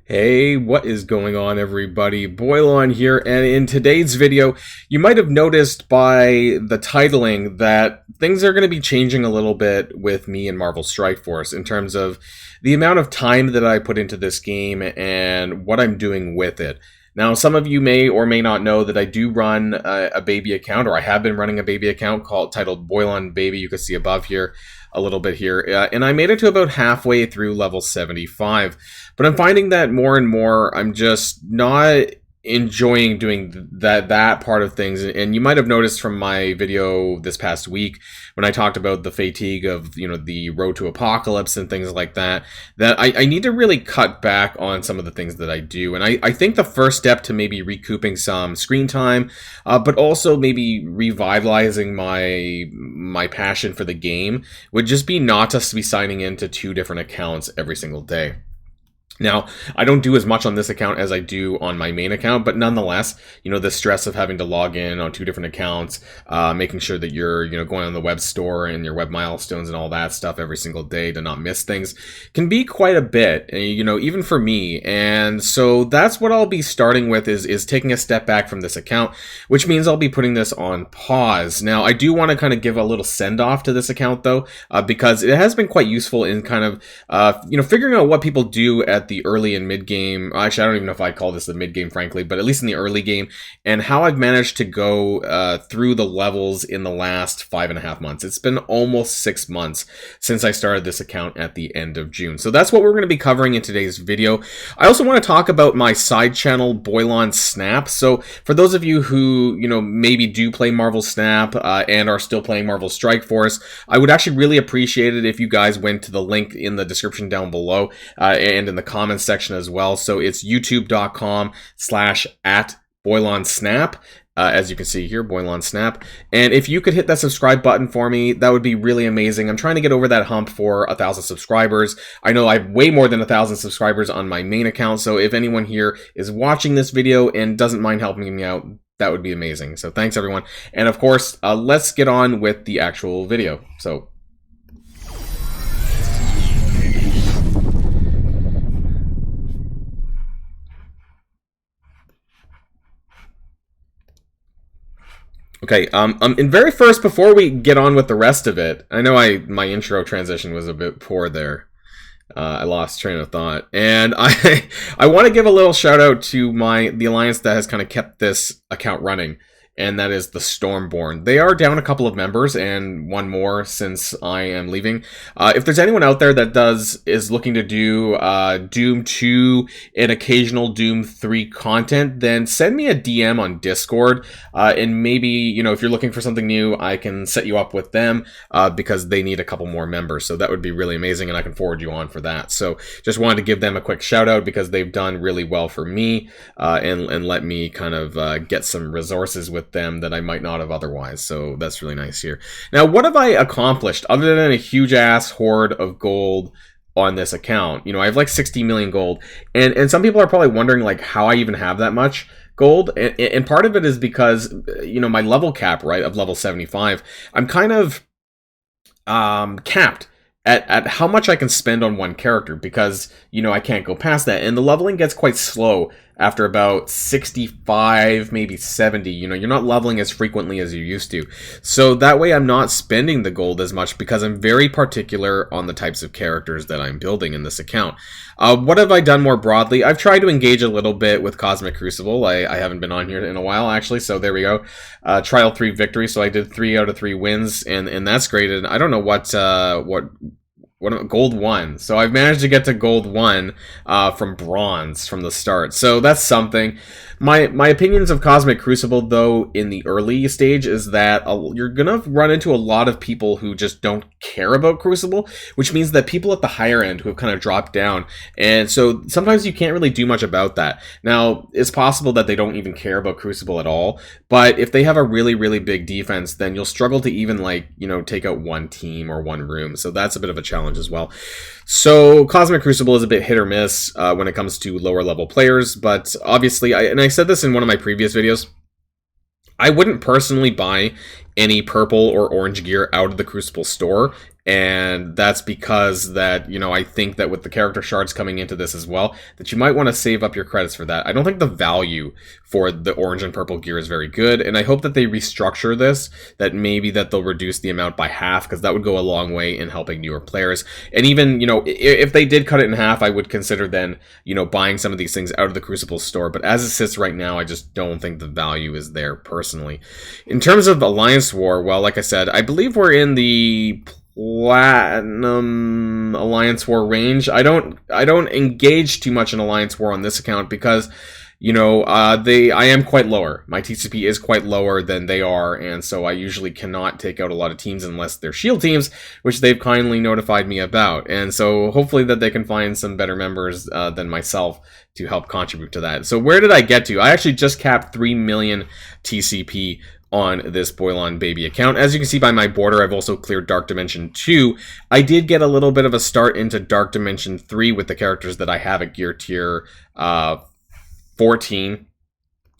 Hey, what is going on, everybody? Boilon here, and in today's video, you might have noticed by the titling that things are going to be changing a little bit with me and Marvel Strike Force in terms of the amount of time that I put into this game and what I'm doing with it. Now, some of you may or may not know that I do run a baby account, or I have been running a baby account titled Boilon Baby. You can see above here a little bit here, and I made it to about halfway through level 75. But I'm finding that more and more I'm just not enjoying doing that part of things. And you might have noticed from my video this past week when I talked about the fatigue of, the road to apocalypse and things like that, that I need to really cut back on some of the things that I do. And I think the first step to maybe recouping some screen time, but also maybe revitalizing my passion for the game would just be not to be signing into 2 different accounts every single day. Now, I don't do as much on this account as I do on my main account, but nonetheless, the stress of having to log in on 2 different accounts, making sure that you're, going on the web store and your web milestones and all that stuff every single day to not miss things can be quite a bit, even for me. And so that's what I'll be starting with is taking a step back from this account, which means I'll be putting this on pause. Now, I do want to kind of give a little send-off to this account, though, because it has been quite useful in kind of, figuring out what people do at the early and mid game. Actually, I don't even know if I call this the mid game, frankly, but at least in the early game, and how I've managed to go through the levels in the last 5.5 months. It's been almost 6 months since I started this account at the end of June. So that's what we're going to be covering in today's video. I also want to talk about my side channel, Boilon Snap. So for those of you who, maybe do play Marvel Snap and are still playing Marvel Strike Force, I would actually really appreciate it if you guys went to the link in the description down below and in the comments section as well. So it's youtube.com/@BoilonSnap. As you can see here, Boilon Snap. And if you could hit that subscribe button for me, that would be really amazing. I'm trying to get over that hump for 1,000 subscribers. I know I have way more than 1,000 subscribers on my main account. So if anyone here is watching this video and doesn't mind helping me out, that would be amazing. So thanks, everyone. And of course, let's get on with the actual video. So okay, and very first, before we get on with the rest of it, I know my intro transition was a bit poor there. I lost train of thought, and I want to give a little shout out to the alliance that has kind of kept this account running, and that is the Stormborn. They are down a couple of members, and one more since I am leaving. If there's anyone out there that is looking to do Doom 2 and occasional Doom 3 content, then send me a DM on Discord, and maybe, if you're looking for something new, I can set you up with them, because they need a couple more members, so that would be really amazing, and I can forward you on for that. So just wanted to give them a quick shout out because they've done really well for me, and let me kind of get some resources with them that I might not have otherwise. So that's really nice here. Now, what have I accomplished other than a huge ass hoard of gold on this account? I have like 60 million gold, and some people are probably wondering like how I even have that much gold, and part of it is because my level cap, right, of level 75, I'm kind of capped at how much I can spend on one character, because I can't go past that, and the leveling gets quite slow after about 65, maybe 70. You're not leveling as frequently as you used to, so that way I'm not spending the gold as much because I'm very particular on the types of characters that I'm building in this account. What have I done more broadly? I've tried to engage a little bit with Cosmic Crucible. I haven't been on here in a while, actually, so there we go. Trial 3 victory, so I did 3 out of 3 wins, and that's great. And I don't know what gold 1. So I've managed to get to gold 1 from bronze from the start. So that's something. My opinions of Cosmic Crucible, though, in the early stage is that you're gonna run into a lot of people who just don't care about Crucible, which means that people at the higher end who have kind of dropped down, and so sometimes you can't really do much about that. Now, it's possible that they don't even care about Crucible at all, but if they have a really, really big defense, then you'll struggle to even, take out one team or one room, so that's a bit of a challenge as well. So Cosmic Crucible is a bit hit or miss when it comes to lower level players, but obviously, and I said this in one of my previous videos, I wouldn't personally buy any purple or orange gear out of the Crucible store. And that's because that, you know, I think that with the character shards coming into this as well, that you might want to save up your credits for that. I don't think the value for the orange and purple gear is very good, and I hope that they restructure this, that maybe that they'll reduce the amount by half, because that would go a long way in helping newer players. And even, you know, if they did cut it in half, I would consider then, you know, buying some of these things out of the Crucible store. But as it sits right now, I just don't think the value is there personally. In terms of Alliance War, well, like I said, I believe we're in the Platinum Alliance War range. I don't engage too much in Alliance War on this account because, you know, I am quite lower. My TCP is quite lower than they are, and so I usually cannot take out a lot of teams unless they're shield teams, which they've kindly notified me about. And so hopefully that they can find some better members than myself to help contribute to that. So where did I get to? I actually just capped 3 million TCP on this Boilon baby account. As you can see by my border, I've also cleared Dark Dimension 2. I did get a little bit of a start into Dark Dimension 3 with the characters that I have at gear tier 14,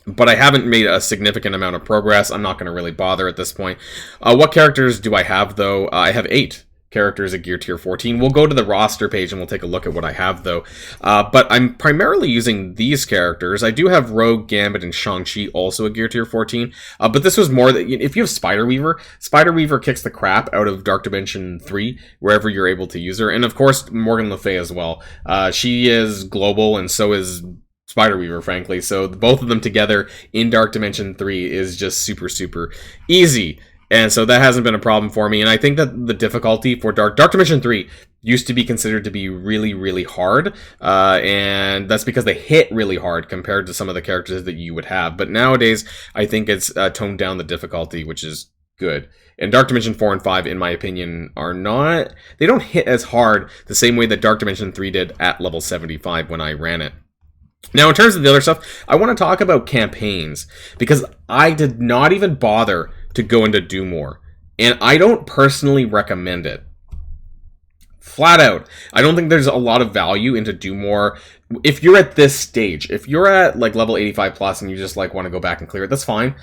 but I haven't made a significant amount of progress. I'm not going to really bother at this point. What characters do I have, though? I have 8 characters at gear tier 14. We'll go to the roster page and we'll take a look at what I have, though. But I'm primarily using these characters. I do have Rogue, Gambit, and Shang-Chi also at gear tier 14. But this was more that if you have Spider Weaver kicks the crap out of Dark Dimension 3 wherever you're able to use her. And of course, Morgan Le Fay as well. She is global, and so is Spider Weaver, frankly. So both of them together in Dark Dimension 3 is just super, super easy. And so that hasn't been a problem for me. And I think that the difficulty for Dark Dimension 3 used to be considered to be really, really hard. And that's because they hit really hard compared to some of the characters that you would have. But nowadays, I think it's toned down the difficulty, which is good. And Dark Dimension 4 and 5, in my opinion, are not... They don't hit as hard the same way that Dark Dimension 3 did at level 75 when I ran it. Now, in terms of the other stuff, I want to talk about campaigns, because I did not even bother to go into Doom War, and I don't personally recommend it. Flat out, I don't think there's a lot of value into Doom War. If you're at this stage, if you're at like level 85 plus and you just like want to go back and clear it, that's fine.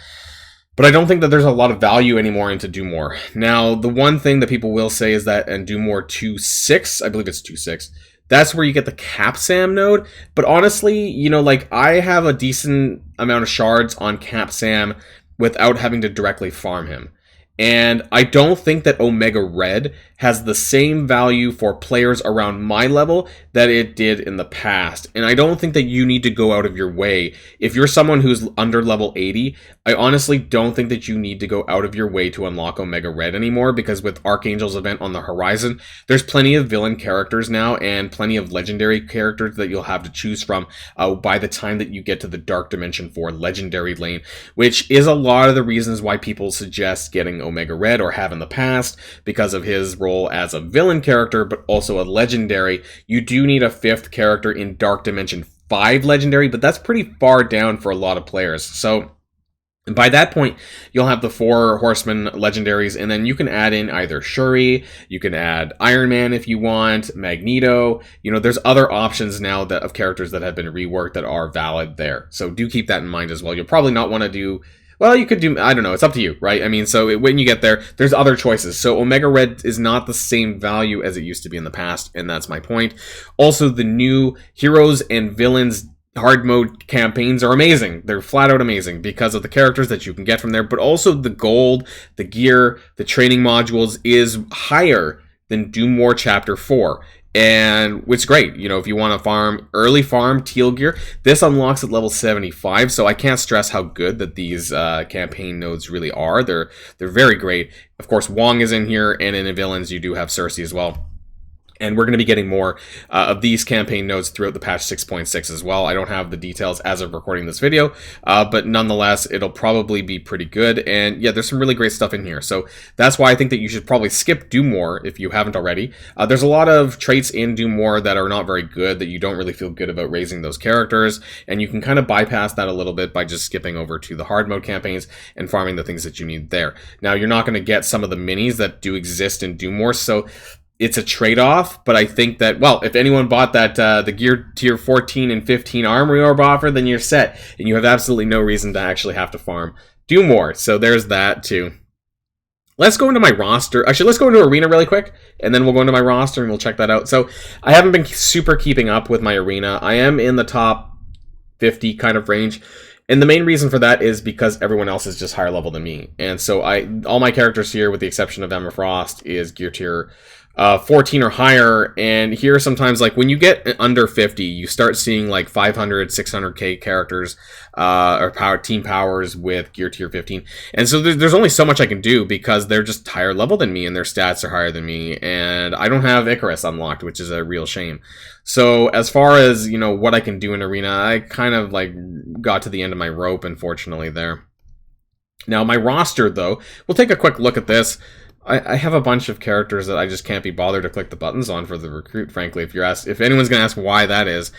But I don't think that there's a lot of value anymore into Doom War. Now, the one thing that people will say is that in Doom War 2.6, I believe it's 2.6, that's where you get the Cap-Sam node. But honestly, you know, like, I have a decent amount of shards on Cap-Sam without having to directly farm him. And I don't think that Omega Red has the same value for players around my level that it did in the past. And I don't think that you need to go out of your way. If you're someone who's under level 80, I honestly don't think that you need to go out of your way to unlock Omega Red anymore, because with Archangel's event on the horizon, there's plenty of villain characters now and plenty of legendary characters that you'll have to choose from by the time that you get to the Dark Dimension 4 legendary lane, which is a lot of the reasons why people suggest getting Omega Red, or have in the past, because of his role as a villain character, but also a legendary. You do need a 5th character in Dark Dimension 5 legendary, but that's pretty far down for a lot of players. So by that point, you'll have the 4 Horsemen legendaries, and then you can add in either Shuri, you can add Iron Man if you want, Magneto. You know, there's other options now that of characters that have been reworked that are valid there. So do keep that in mind as well. You'll probably not want to do... Well, you could do, I don't know, it's up to you, right? I mean, so when you get there, there's other choices. So Omega Red is not the same value as it used to be in the past, and that's my point. Also, the new Heroes and Villains hard mode campaigns are amazing. They're flat out amazing because of the characters that you can get from there, but also the gold, the gear, the training modules is higher than Doom War Chapter 4. And it's great, you know, if you want to early farm teal gear, this unlocks at level 75, so I can't stress how good that these campaign nodes really are. They're very great. Of course, Wong is in here, and in the villains, you do have Cersei as well. And we're going to be getting more of these campaign nodes throughout the patch 6.6 as well. I don't have the details as of recording this video, but nonetheless, it'll probably be pretty good. And yeah, there's some really great stuff in here. So that's why I think that you should probably skip Doom War if you haven't already. There's a lot of traits in Doom War that are not very good, that you don't really feel good about raising those characters. And you can kind of bypass that a little bit by just skipping over to the hard mode campaigns and farming the things that you need there. Now, you're not going to get some of the minis that do exist in Doom War, so it's a trade-off, but I think that, well, if anyone bought that the gear tier 14 and 15 armory orb offer, then you're set, and you have absolutely no reason to actually have to farm Doom War. So there's that too. let's go into my roster. Actually, let's go into Arena really quick, and then we'll go into my roster and we'll check that out. So I haven't been super keeping up with my Arena. I am in the top 50 kind of range. And the main reason for that is because everyone else is just higher level than me. And so all my characters here, with the exception of Emma Frost, is gear tier 14 or higher. And here sometimes, like, when you get under 50, you start seeing like 500, 600k characters or team powers with gear tier 15. And so there's only so much I can do because they're just higher level than me and their stats are higher than me. And I don't have Icarus unlocked, which is a real shame. So as far as, you know, what I can do in Arena, I kind of like got to the end of my rope, unfortunately, there. Now, my roster, though, we'll take a quick look at this. I have a bunch of characters that I just can't be bothered to click the buttons on for the recruit, frankly. If anyone's going to ask why that is,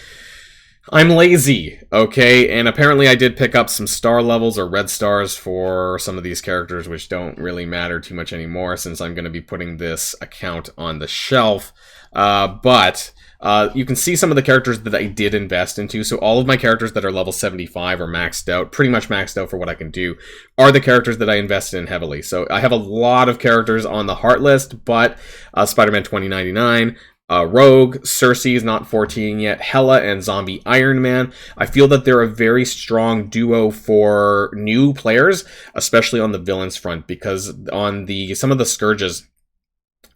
I'm lazy, okay? And apparently I did pick up some star levels or red stars for some of these characters, which don't really matter too much anymore since I'm going to be putting this account on the shelf. But you can see some of the characters that I did invest into. So all of my characters that are level 75 or maxed out, pretty much maxed out for what I can do, are the characters that I invested in heavily. So I have a lot of characters on the heart list, but Spider-Man 2099, Rogue, Cersei is not 14 yet, Hela and Zombie Iron Man. I feel that they're a very strong duo for new players, especially on the villains front, because on some of the Scourges,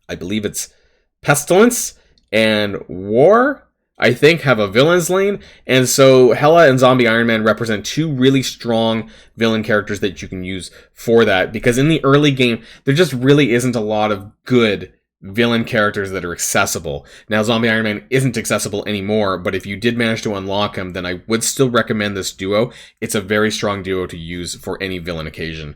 I believe it's Pestilence and War, I think, have a villain's lane, and so Hela and Zombie Iron Man represent two really strong villain characters that you can use for that, because in the early game, there just really isn't a lot of good villain characters that are accessible. Now, Zombie Iron Man isn't accessible anymore, but if you did manage to unlock him, then I would still recommend this duo. It's a very strong duo to use for any villain occasion.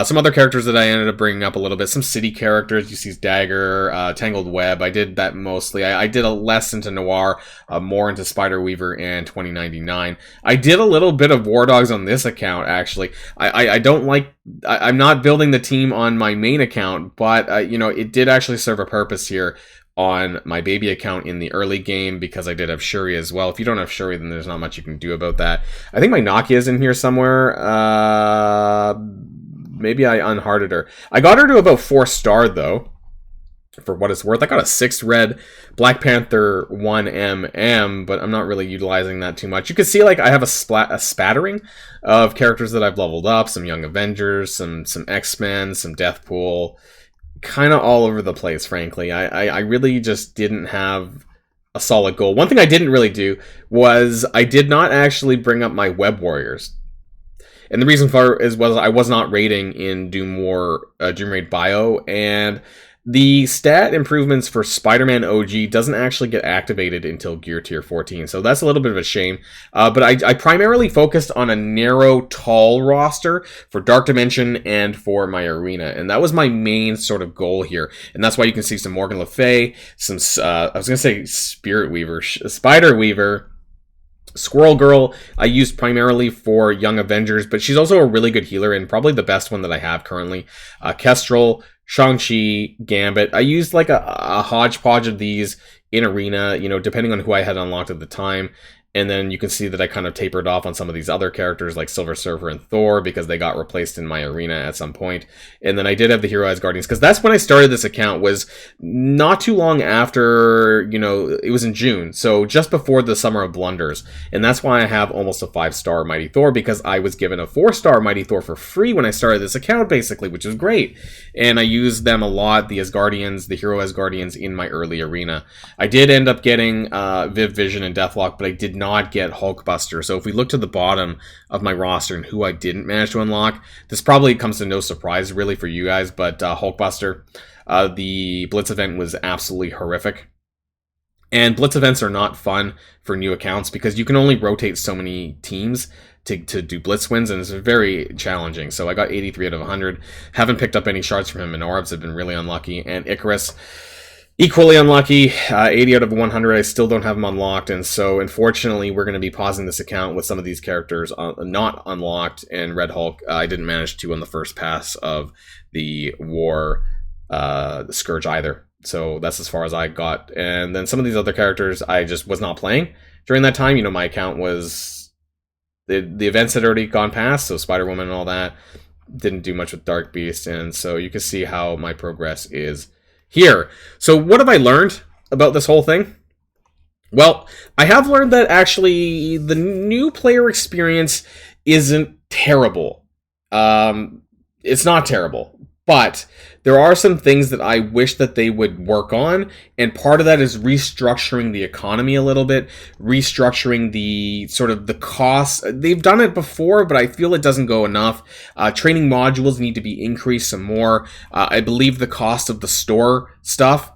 Some other characters that I ended up bringing up a little bit, some city characters. You see Dagger, Tangled Web. I did that mostly. I did a less into Noir, more into Spider Weaver and 2099. I did a little bit of War Dogs on this account, actually. I'm not building the team on my main account, but, you know, it did actually serve a purpose here on my baby account in the early game because I did have Shuri as well. If you don't have Shuri, then there's not much you can do about that. I think my Nokia is in here somewhere. Maybe I unhearted her. I got her to about 4-star, though, for what it's worth. I got a 6 red Black Panther 1MM, but I'm not really utilizing that too much. You can see, like, I have a spattering of characters that I've leveled up. Some Young Avengers, some X-Men, some Deathpool. Kind of all over the place, frankly. I really just didn't have a solid goal. One thing I didn't really do was I did not actually bring up my Web Warriors. And the reason for it was I was not raiding in Doom Raid Bio, and the stat improvements for Spider-Man OG doesn't actually get activated until Gear Tier 14, so that's a little bit of a shame. But I primarily focused on a narrow, tall roster for Dark Dimension and for my Arena, and that was my main sort of goal here. And that's why you can see some Morgan Le Fay, some, I was going to say Spirit Weaver, Spider Weaver, Squirrel Girl I used primarily for Young Avengers, but she's also a really good healer and probably the best one that I have currently. Kestrel, Shang-Chi, Gambit. I used like a hodgepodge of these in Arena, you know, depending on who I had unlocked at the time. And then you can see that I kind of tapered off on some of these other characters like Silver Surfer and Thor because they got replaced in my Arena at some point. And then I did have the Hero as Guardians because that's when I started this account, was not too long after, you know, it was in June. So just before the Summer of Blunders. And that's why I have almost a 5-star Mighty Thor, because I was given a 4-star Mighty Thor for free when I started this account, basically, which was great. And I used them a lot, the Asgardians, the Hero Asgardians, in my early Arena. I did end up getting Viv Vision and Deathlock, but I did not get Hulkbuster. So if we look to the bottom of my roster and who I didn't manage to unlock, this probably comes to no surprise really for you guys, but Hulkbuster, the Blitz event was absolutely horrific. And Blitz events are not fun for new accounts because you can only rotate so many teams to do Blitz wins, and it's very challenging. So I got 83 out of 100. Haven't picked up any shards from him, and Orbs have been really unlucky. And Icarus, equally unlucky, 80 out of 100. I still don't have them unlocked, and so unfortunately we're going to be pausing this account with some of these characters not unlocked. And Red Hulk, I didn't manage to on the first pass of the War Scourge either. So that's as far as I got. And then some of these other characters I just was not playing during that time. You know, my account was... The events had already gone past, so Spider-Woman and all that. didn't do much with Dark Beast, and so you can see how my progress is here. So what have I learned about this whole thing? Well, I have learned that actually the new player experience isn't terrible. It's not terrible, but there are some things that I wish that they would work on, and part of that is restructuring the economy a little bit, restructuring the sort of the costs. They've done it before, but I feel it doesn't go enough. Training modules need to be increased some more. I believe the cost of the store stuff,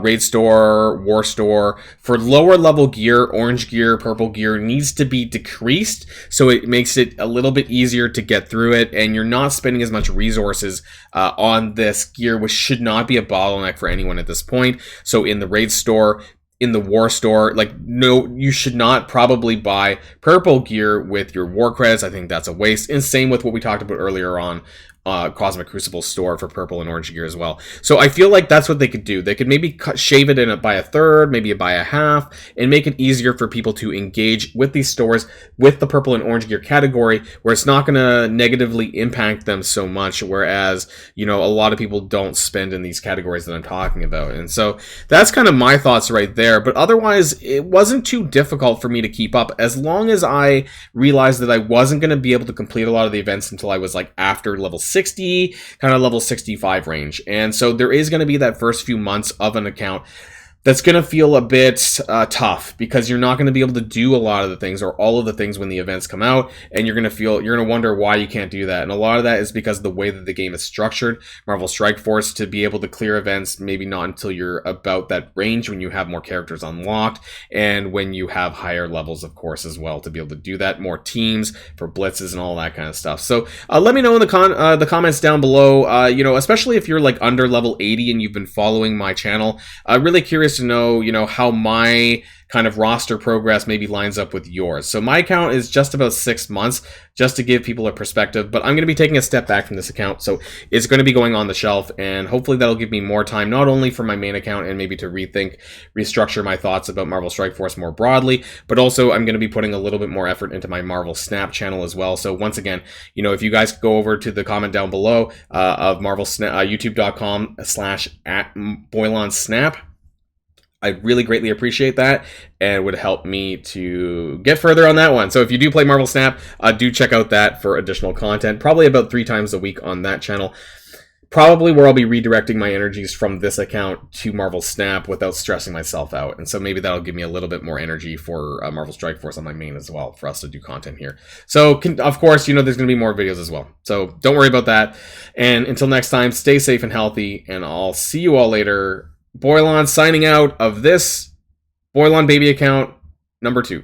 raid store, war store, for lower level gear, orange gear, purple gear, needs to be decreased so it makes it a little bit easier to get through it, and you're not spending as much resources on this gear, which should not be a bottleneck for anyone at this point. So in the raid store, in the war store, like, no, you should not probably buy purple gear with your war credits. I think that's a waste. And same with what we talked about earlier on, Cosmic Crucible store for purple and orange gear as well. So I feel like that's what they could do. They could maybe shave it in by a third, maybe by a half, and make it easier for people to engage with these stores with the purple and orange gear category, where it's not going to negatively impact them so much, whereas, you know, a lot of people don't spend in these categories that I'm talking about. And so that's kind of my thoughts right there. But otherwise, it wasn't too difficult for me to keep up, as long as I realized that I wasn't going to be able to complete a lot of the events until I was like after level 60, kind of level 65 range. And so there is going to be that first few months of an account that's going to feel a bit tough, because you're not going to be able to do a lot of the things or all of the things when the events come out, and you're going to wonder why you can't do that. And a lot of that is because of the way that the game is structured. Marvel Strike Force, to be able to clear events, maybe not until you're about that range when you have more characters unlocked, and when you have higher levels, of course, as well, to be able to do that. More teams for blitzes and all that kind of stuff. So let me know in the comments down below, you know, especially if you're like under level 80 and you've been following my channel. Really curious to know, you know, how my kind of roster progress maybe lines up with yours. So my account is just about 6 months, just to give people a perspective, but I'm going to be taking a step back from this account, so it's going to be going on the shelf, and hopefully that'll give me more time, not only for my main account and maybe to restructure my thoughts about Marvel Strike Force more broadly, but also I'm going to be putting a little bit more effort into my Marvel Snap channel as well. So once again, you know, if you guys go over to the comment down below of youtube.com/@Boilon Snap, I really greatly appreciate that, and would help me to get further on that one. So if you do play Marvel Snap, do check out that for additional content, probably about 3 times a week on that channel. Probably where I'll be redirecting my energies from this account to Marvel Snap without stressing myself out. And so maybe that'll give me a little bit more energy for Marvel Strike Force on my main as well, for us to do content here. So, of course, you know, there's going to be more videos as well. So don't worry about that. And until next time, stay safe and healthy, and I'll see you all later. Boilon signing out of this Boilon Baby account number 2.